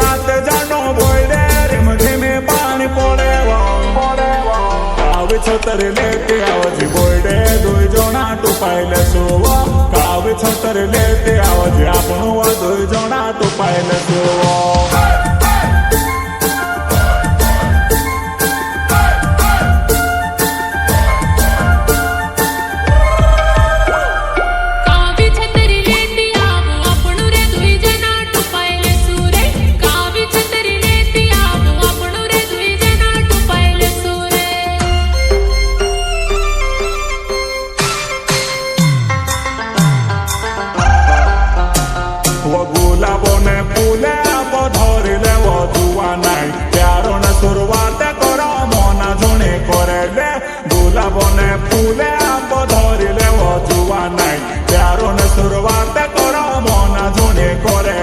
सात जानो बोले रिम झिमे पानी पड़े कावे छतर लेते आवजी बोले दुई जोना टुपाइले सोवा कावे छतर लेते आवजी आपणो दुई जोना टुपाइले सोवा गुलाबोने फूले धरिले जुआ नाई प्यार ने शुरुआत करो मना जुणी करे गुलाबोने फूले धरिले जुआ नाई प्यार ने शुरुआत करो मना जुणी करे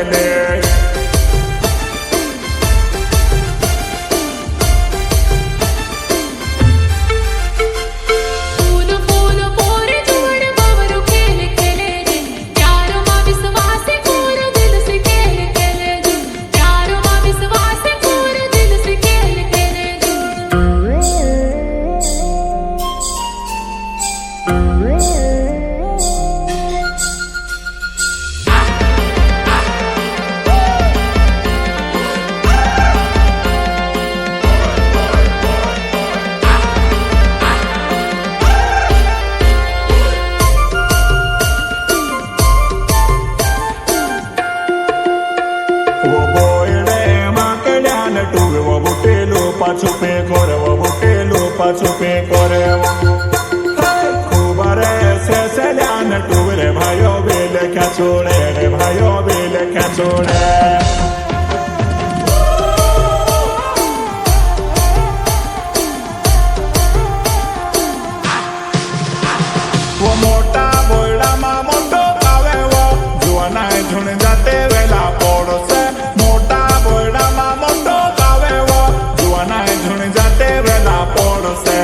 छुपे करे वो बुटेलो छुपे करे खूब से ध्यान टूरे भाइयों बेल क्या छोड़े रे भाइयों बेल क्या छोड़े वो मोटा बोला मा मोटो कावे वो जुआना झुन जाते वेला पोड़ो से मोटा बोला मा मोटो कावे वो जुआना झुन जाते वेला पोड़ो से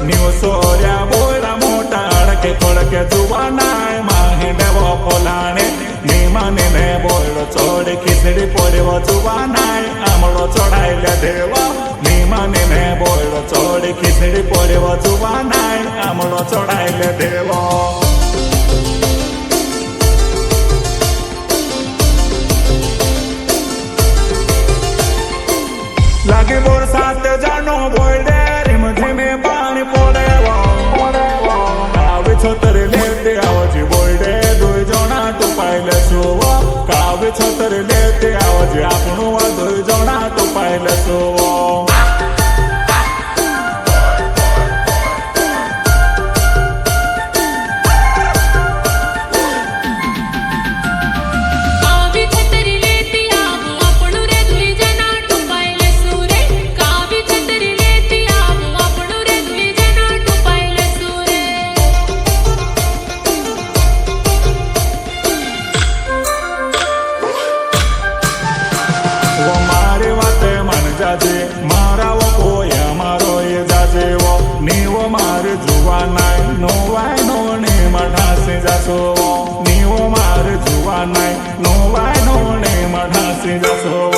न्यू सोरिया बोला मोटा अड़के थोड़के जुआना माहिने वो कोलाने नीमाने ने बोलो छोड़ खिचड़ी पोरे वो जुआना आमलो चढ़ाई ले देवा नीमाने ने बोलो छोड़ खिचड़ी पोरे वो जुआना आमलो चढ़ाई ले देवा लागे बरसात जानो बोले रिम झिमे पानी पड़े कावे छतर लेते आवजी बोले दुई जोना टुपाइले सोवा कावे छतर लेते आवजी आपणो दुई जोना टुपाइले सोवा जाजे मारा वो कोई मारो ये जाजे वो नीवो मारे जुआ नाई नो वाई नो ने मढ़ा से जासो नीवो मारे जुआ नाई नो वाई नो ने मढ़ा से जासो